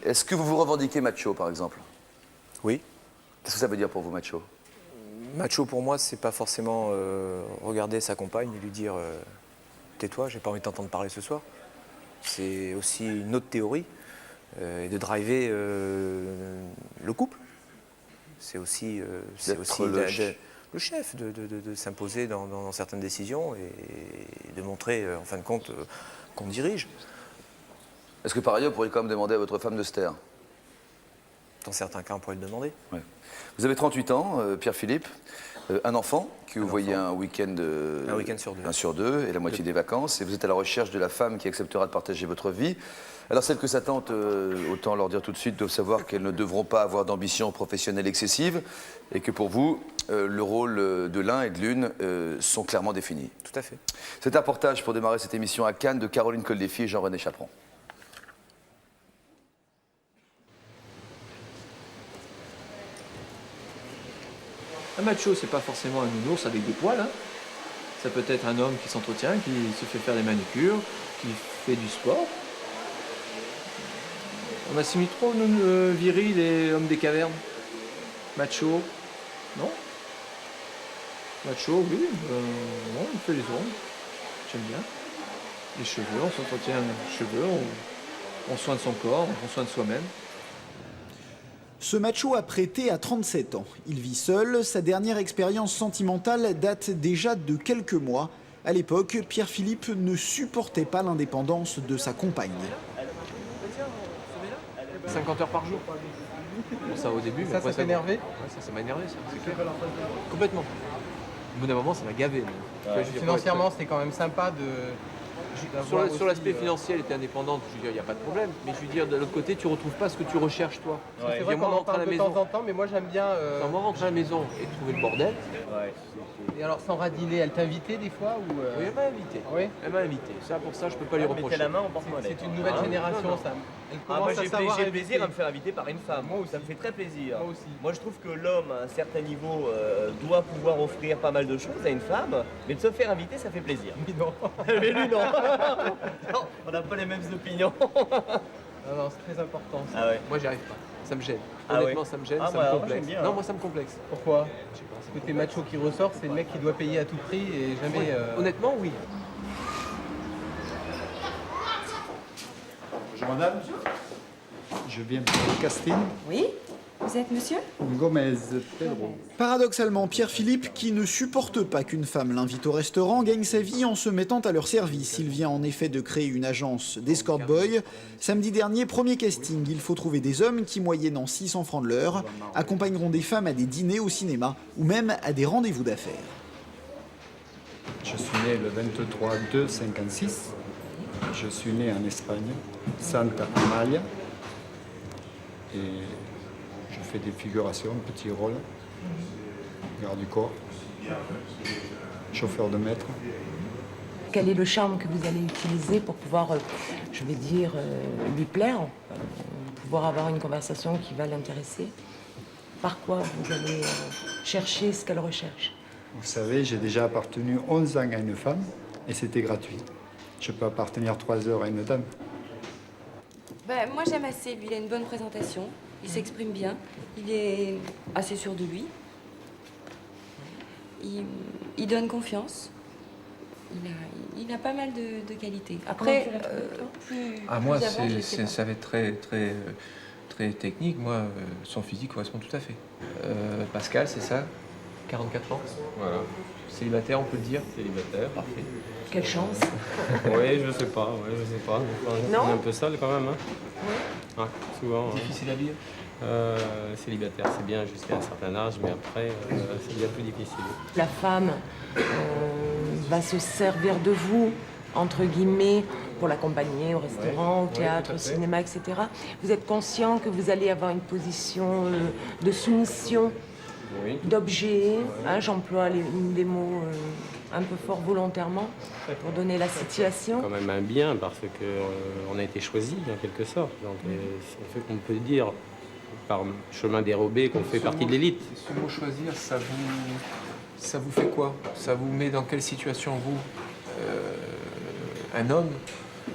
Est-ce que vous vous revendiquez macho, par exemple? Oui. Qu'est-ce que ça veut dire pour vous, macho? Macho pour moi, c'est pas forcément regarder sa compagne et lui dire tais-toi, j'ai pas envie de t'entendre parler ce soir. C'est aussi une autre théorie et de driver le couple. C'est aussi, le chef, de s'imposer dans certaines décisions et de montrer en fin de compte qu'on dirige. Est-ce que par ailleurs, vous pourriez quand même demander à votre femme de se taire? Dans certains cas, on pourrait le demander. Ouais. Vous avez 38 ans, Pierre-Philippe, un enfant que vous voyez un week-end sur deux. un sur deux et la moitié des vacances, et vous êtes à la recherche de la femme qui acceptera de partager votre vie. Alors celles que ça tente, autant leur dire tout de suite, doivent savoir qu'elles ne devront pas avoir d'ambition professionnelle excessive et que pour vous, le rôle de l'un et de l'une sont clairement définis. Tout à fait. C'est un reportage pour démarrer cette émission à Cannes de Caroline Coldefy et Jean-René Chaperon. Un macho, c'est pas forcément un nounours avec des poils. Hein. Ça peut être un homme qui s'entretient, qui se fait faire des manucures, qui fait du sport. On assimile trop viril et homme des cavernes. Macho, non? Macho, oui, non, il fait les ongles. J'aime bien. Les cheveux, on s'entretient les cheveux, on prend soin de son corps, on prend soin de soi-même. Ce macho a prêté à 37 ans. Il vit seul. Sa dernière expérience sentimentale date déjà de quelques mois. À l'époque, Pierre-Philippe ne supportait pas l'indépendance de sa compagne. 50 heures par jour. Bon, ça au début, mais après Ça t'énervé? Ouais, ça m'a énervé, ça, c'est clair. Complètement. Au bout d'un moment, ça m'a gavé. Financièrement, c'était quand même sympa de... Sur l'aspect financier, elle était indépendante, je veux dire, il n'y a pas de problème. Mais je veux dire, de l'autre côté, tu ne retrouves pas ce que tu recherches, toi. C'est vrai qu'on en parle de temps en temps, mais moi j'aime bien... Quand moi, rentrer à la maison et trouver le bordel... Et alors, sans radiner, elle t'invitait des fois ou Oui, elle m'a invité. Oui. Elle m'a invité. Ça, pour ça, je peux pas lui reprocher. la main au porte-monnaie. C'est une nouvelle génération, non. ça. Elle Moi commence à savoir j'ai inviter. plaisir à me faire inviter par une femme. Moi aussi. Ça me fait très plaisir. Moi aussi. Moi je trouve que l'homme à un certain niveau doit pouvoir offrir pas mal de choses à une femme, mais de se faire inviter ça fait plaisir. Mais non. Mais lui non. Non, on n'a pas les mêmes opinions. Non, non, c'est très important. Ça. Ah ouais. Moi, j'y arrive pas. Ça me gêne. Ah Honnêtement, ouais. ça me gêne, Ah, ça moi, me moi, complexe. j'aime bien, Non, hein. moi, ça me complexe. Pourquoi? Je sais pas, Ce côté macho qui ressort, c'est le mec qui doit payer à tout prix et jamais... Honnêtement, oui. Bonjour madame, je viens pour le casting. Oui? Vous êtes monsieur? Gomez Pedro. Paradoxalement, Pierre-Philippe, qui ne supporte pas qu'une femme l'invite au restaurant, gagne sa vie en se mettant à leur service. Il vient en effet de créer une agence d'escort boy. Samedi dernier, premier casting. Il faut trouver des hommes qui, moyennant 600 francs de l'heure, accompagneront des femmes à des dîners au cinéma ou même à des rendez-vous d'affaires. Je suis né le 23/2/56. Je suis né en Espagne, Santa Amalia. Et je fais des figurations, petits rôles. Garde du corps, chauffeur de maître. Quel est le charme que vous allez utiliser pour pouvoir, je vais dire, lui plaire, pouvoir avoir une conversation qui va l'intéresser? Par quoi vous allez chercher ce qu'elle recherche? Vous savez, j'ai déjà appartenu 11 ans à une femme et c'était gratuit. Je peux appartenir 3 heures à une dame. Ben, moi j'aime assez, lui il a une bonne présentation, il s'exprime bien, il est assez sûr de lui, il donne confiance, il a pas mal de qualités. Après, Moi, plus avant, je sais pas. ça va être très technique. Moi, son physique correspond tout à fait. Pascal, c'est ça? 44 ans. Voilà. Célibataire, on peut le dire? Célibataire. Parfait. Quelle chance! Oui, je sais pas. Non? On est un peu seul quand même. Hein. Oui. Ouais, souvent. Difficile à vivre? Célibataire, c'est bien jusqu'à un certain âge, mais après, c'est bien plus difficile. La femme va se servir de vous, entre guillemets, pour l'accompagner au restaurant, au théâtre, au cinéma, etc. Vous êtes conscient que vous allez avoir une position de soumission, d'objet, hein, j'emploie des mots un peu fort volontairement pour donner la situation. Quand même un bien parce qu'on a été choisi en quelque sorte. Donc on peut dire par chemin dérobé qu'on fait partie de l'élite. Ce mot choisir, ça vous fait quoi? Ça vous met dans quelle situation, vous? Un homme,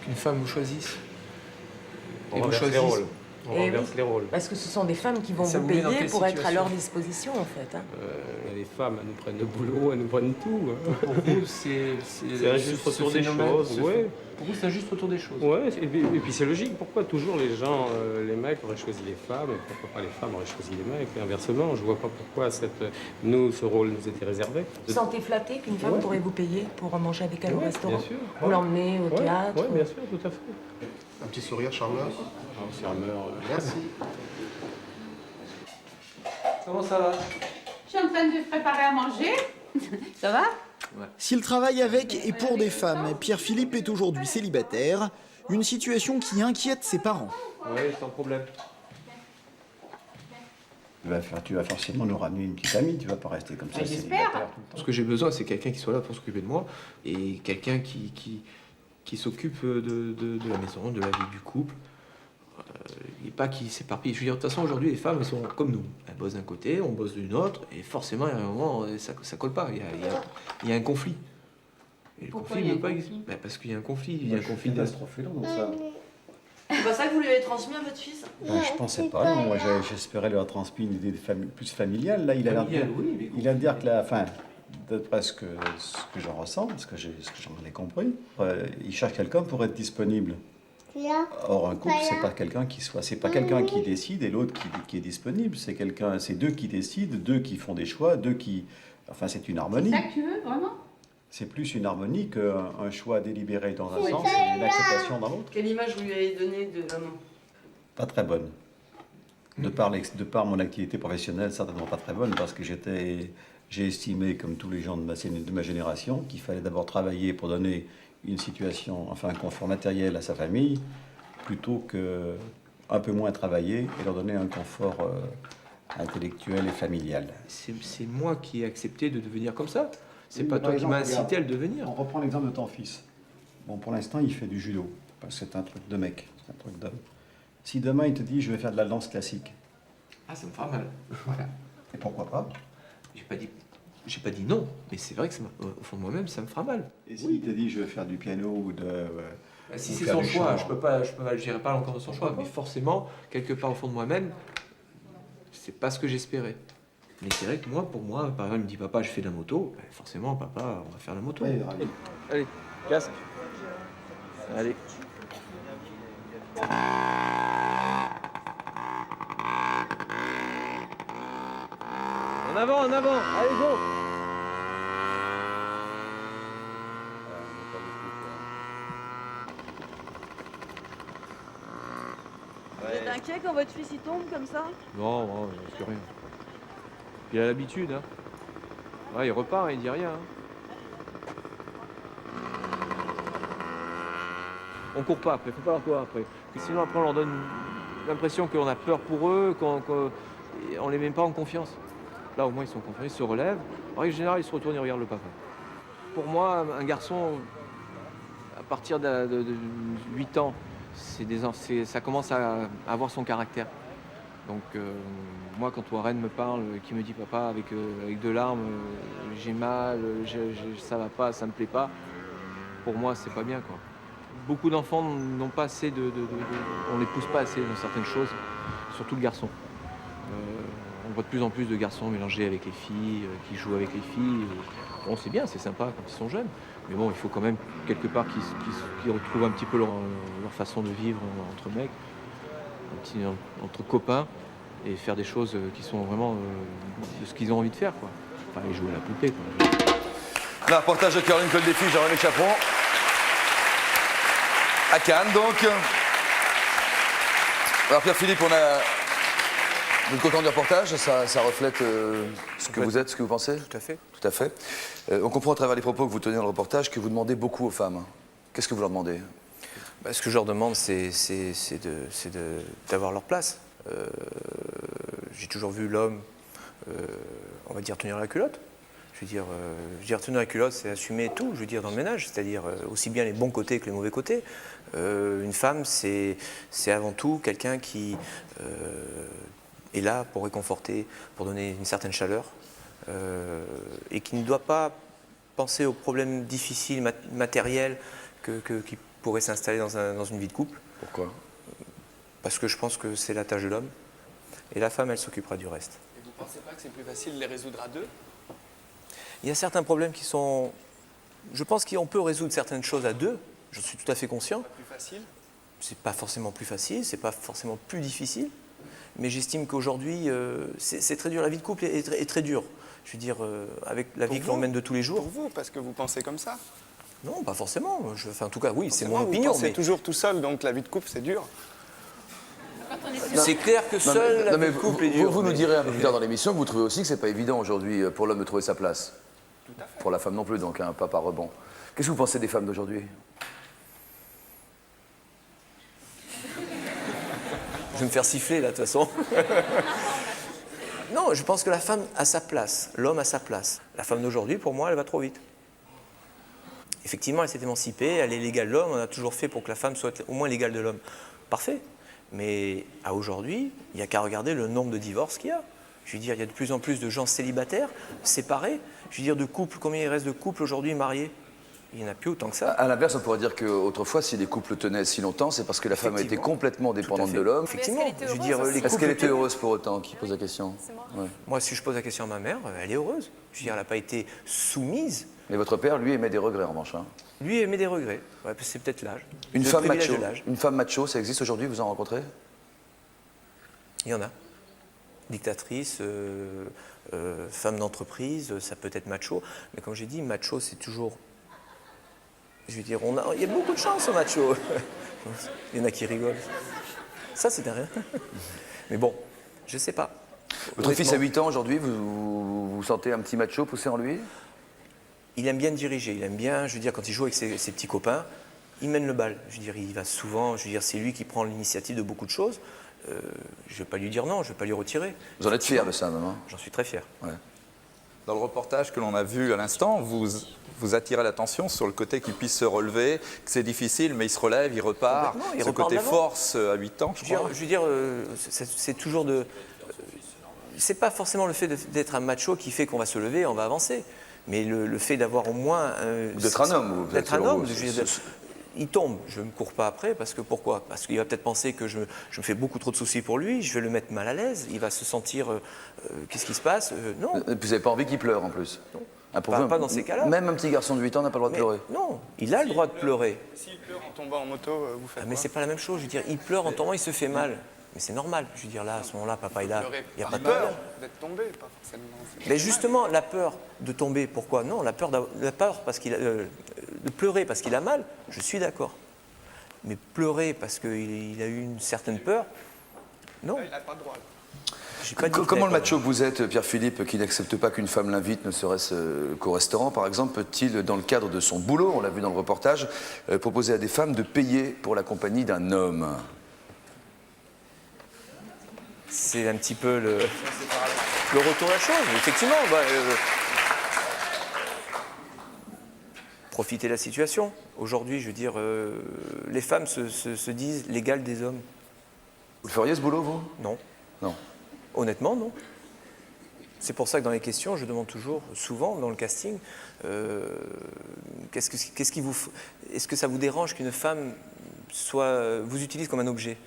qu'une femme vous choisisse? Et vous choisissez. On Et renverse oui, les rôles. parce que ce sont des femmes qui vont Ça vous vous met dans payer quelle pour être à situation leur disposition, en fait. Hein. Les femmes, elles nous prennent le boulot, elles nous prennent tout. Hein. Pour vous, c'est un juste retour des choses. Ouais. Pour vous, c'est un juste retour des choses. Ouais, et puis c'est logique. Pourquoi toujours les gens, les mecs auraient choisi les femmes et pourquoi pas les femmes auraient choisi les mecs? Et inversement, je vois pas pourquoi nous, ce rôle nous était réservé. Vous sentez flatté qu'une femme pourrait vous payer pour manger avec elle au restaurant? Bien sûr. Vous l'emmenez au théâtre? Oui, bien sûr, tout à fait. Un petit sourire charmeur. Merci. Comment ça va? Je suis en train de préparer à manger. Ça va? S'il travaille avec et pour des femmes, Pierre-Philippe est aujourd'hui célibataire, une situation qui inquiète ses parents. Oui, sans problème. Tu vas forcément nous ramener une petite amie, tu vas pas rester comme ça. J'espère. Ce que j'ai besoin, c'est quelqu'un qui soit là pour s'occuper de moi et quelqu'un qui s'occupe de la maison, de la vie du couple. Et pas qui s'éparpille. Je veux dire, de toute façon, aujourd'hui, les femmes, elles sont comme nous. Elles bossent d'un côté, on bosse d'une autre, et forcément, il y a un moment, ça colle pas. Il y a un conflit. Et le Pourquoi conflit il y a ne veut un pas conflit? Bah, parce qu'il y a un conflit. Il y a un conflit de... C'est pas ça que vous lui avez transmis à votre fils? Ben, je pensais pas, non. Moi j'espérais lui avoir transmis une idée plus familiale. Là, il a l'air de dire, oui, mais il a dire que d'après ce que j'en ressens, ce que j'en ai compris, il cherche quelqu'un pour être disponible. Or, un couple, c'est pas quelqu'un qui décide et l'autre qui est disponible. C'est deux qui décident, deux qui font des choix, enfin, c'est une harmonie. C'est ça que tu veux, vraiment? C'est plus une harmonie qu'un choix délibéré dans un sens et une acceptation dans l'autre. Quelle image vous lui avez donnée de l'homme? Pas très bonne. De par mon activité professionnelle, certainement pas très bonne, parce que j'ai estimé, comme tous les gens de ma génération, qu'il fallait d'abord travailler pour donner une situation, enfin un confort matériel à sa famille, plutôt que un peu moins travailler et leur donner un confort intellectuel et familial. C'est moi qui ai accepté de devenir comme ça. C'est Oui, pas mais toi par qui m'as exemple, incité à le devenir. On reprend l'exemple de ton fils. Bon, pour l'instant, il fait du judo, parce que c'est un truc de mec, c'est un truc d'homme. Si demain, il te dit, je vais faire de la danse classique, Ah, ça me fera mal. voilà. Et pourquoi pas? J'ai pas dit non, mais c'est vrai que au fond de moi-même, ça me fera mal. Et s'il te dit, je vais faire du piano ou de... Bah, si ou c'est faire son du choix, chant. je n'irai pas encore de son choix, mais forcément, quelque part au fond de moi-même, c'est pas ce que j'espérais. Mais c'est vrai que pour moi, par exemple, il me dit papa, je fais de la moto, bah, forcément, papa, on va faire la moto. Ouais, allez. Allez, casque. Allez. En avant, allez, go! Vous êtes inquiet quand votre fils y tombe comme ça? Non, non, c'est rien. Il a l'habitude, hein. Ouais, il repart, il dit rien. Hein. On court pas après, faut pas leur courir après. Parce que sinon après on leur donne l'impression qu'on a peur pour eux, qu'on les met pas en confiance. Là au moins ils sont confiants, ils se relèvent. En règle générale ils se retournent et regardent le papa. Pour moi, un garçon, à partir de 8 ans, ça commence à avoir son caractère. Donc moi quand Warren me parle, qui me dit papa avec de larmes, j'ai mal, ça va pas, ça me plaît pas, pour moi c'est pas bien quoi. Beaucoup d'enfants n'ont pas assez on les pousse pas assez dans certaines choses, surtout le garçon. On voit de plus en plus de garçons mélangés avec les filles, qui jouent avec les filles. Bon c'est bien, c'est sympa quand ils sont jeunes, mais bon il faut quand même quelque part qu'ils retrouvent un petit peu leur façon de vivre entre mecs, entre copains, et faire des choses qui sont vraiment de ce qu'ils ont envie de faire quoi. Enfin aller jouer à la poupée quoi. Un reportage de Caroline Coldefille, Jean-René Chaperon. À Cannes, donc. Alors, Pierre-Philippe, vous êtes content du reportage? Ça reflète ce que vous êtes, ce que vous pensez? Tout à fait. Tout à fait. On comprend à travers les propos que vous tenez dans le reportage que vous demandez beaucoup aux femmes. Qu'est-ce que vous leur demandez? Bah, ce que je leur demande, c'est d'avoir leur place. J'ai toujours vu l'homme, on va dire, tenir la culotte. Je veux dire, tenir la culotte, c'est assumer tout, je veux dire, dans le ménage, c'est-à-dire aussi bien les bons côtés que les mauvais côtés. Une femme, c'est avant tout quelqu'un qui est là pour réconforter, pour donner une certaine chaleur, et qui ne doit pas penser aux problèmes difficiles, matériels, qui pourraient s'installer dans une vie de couple. Pourquoi? Parce que je pense que c'est la tâche de l'homme. Et la femme, elle s'occupera du reste. Et vous ne pensez pas que c'est plus facile de les résoudre à deux? Il y a certains problèmes qui sont... Je pense qu'on peut résoudre certaines choses à deux. Je suis tout à fait conscient. Plus facile? C'est pas forcément plus facile, c'est pas forcément plus difficile. Mais j'estime qu'aujourd'hui, c'est très dur. La vie de couple est très dure. Je veux dire, avec la vie que l'on mène de tous les jours. Pour vous, parce que vous pensez comme ça? Non, pas forcément. Enfin, en tout cas, oui, c'est mon Vous opinion. pensez toujours tout seul, donc la vie de couple, c'est dur. C'est clair que seul la vie de couple est dure. Vous nous direz un peu plus tard dans l'émission que vous trouvez aussi que c'est pas évident aujourd'hui pour l'homme de trouver sa place. Tout à fait. Pour la femme non plus, donc, hein, pas par rebond. Qu'est-ce que vous pensez des femmes d'aujourd'hui? Je vais me faire siffler là, de toute façon. Non, je pense que la femme a sa place, l'homme a sa place. La femme d'aujourd'hui, pour moi, elle va trop vite. Effectivement, elle s'est émancipée, elle est l'égale de l'homme, on a toujours fait pour que la femme soit au moins l'égale de l'homme. Parfait. Mais à aujourd'hui, il n'y a qu'à regarder le nombre de divorces qu'il y a. Je veux dire, il y a de plus en plus de gens célibataires, séparés. Je veux dire, de couples, combien il reste de couples aujourd'hui mariés? Il n'y en a plus autant que ça. À l'inverse, on pourrait dire qu'autrefois, si les couples tenaient si longtemps, c'est parce que la femme a été complètement dépendante de l'homme. Effectivement. Je veux dire, est-ce qu'elle était heureuse pour autant? Qui pose la question? Ouais. Moi, si je pose la question à ma mère, elle est heureuse. Je veux dire, elle n'a pas été soumise. Mais votre père, lui, émet des regrets en revanche. Hein. Lui émet des regrets. Ouais, c'est peut-être l'âge. Une Le femme privilège macho. de l'âge. Une femme macho, ça existe aujourd'hui? Vous en rencontrez? Il y en a. Dictatrice, femme d'entreprise, ça peut être macho. Mais comme j'ai dit, macho, c'est toujours... Je veux dire, il y a beaucoup de chance au macho. Il y en a qui rigolent. Ça, c'est rien. Mais bon, je sais pas. Votre fils a 8 ans aujourd'hui, vous sentez un petit macho poussé en lui? Il aime bien diriger, il aime bien, je veux dire, quand il joue avec ses petits copains, il mène le bal. Je veux dire, il va souvent, je veux dire, c'est lui qui prend l'initiative de beaucoup de choses. Je ne vais pas lui dire non, je ne vais pas lui retirer. Vous en êtes fier de ça, même? J'en suis très fier. Ouais. Dans le reportage que l'on a vu à l'instant, vous attirez l'attention sur le côté qu'il puisse se relever, que c'est difficile, mais il se relève, il repart. Il ce repart côté de l'avant. force à 8 ans, je crois. Je veux dire, c'est toujours de... c'est pas forcément le fait d'être un macho qui fait qu'on va se lever, on va avancer. Mais le fait d'avoir au moins... d'être un homme. D'être un homme. Il tombe, je ne me cours pas après, parce que pourquoi? Parce qu'il va peut-être penser que je me fais beaucoup trop de soucis pour lui, je vais le mettre mal à l'aise, il va se sentir... qu'est-ce qui se passe? Non. Et puis vous n'avez pas envie qu'il pleure en plus? Non. Ah, Pas dans ces cas-là. Même un petit garçon de 8 ans n'a pas le droit de pleurer? Non, il a le droit de pleurer. S'il pleure en tombant en moto, vous faites Mais quoi? c'est pas la même chose, je veux dire, il pleure en tombant, il se fait mal. Mais c'est normal, je veux dire, là, à ce moment-là, papa est là, il n'y a pas de peur problème. d'être tombé, pas forcément. Mais justement, la peur de tomber, pourquoi? Non, la peur parce qu'il de pleurer parce qu'il a mal, je suis d'accord. Mais pleurer parce qu'il a eu une certaine peur, non. Il n'a pas le droit. Comment le macho que vous êtes, Pierre-Philippe, qui n'accepte pas qu'une femme l'invite, ne serait-ce qu'au restaurant, par exemple, peut-il, dans le cadre de son boulot, on l'a vu dans le reportage, proposer à des femmes de payer pour la compagnie d'un homme? C'est un petit peu le retour à la chose, effectivement. Profiter de la situation. Aujourd'hui, je veux dire, les femmes se disent l'égale des hommes. Vous le feriez ce boulot, vous? Non. Non. Honnêtement, non. C'est pour ça que dans les questions, je demande toujours, souvent dans le casting, est-ce que ça vous dérange qu'une femme vous utilise comme un objet?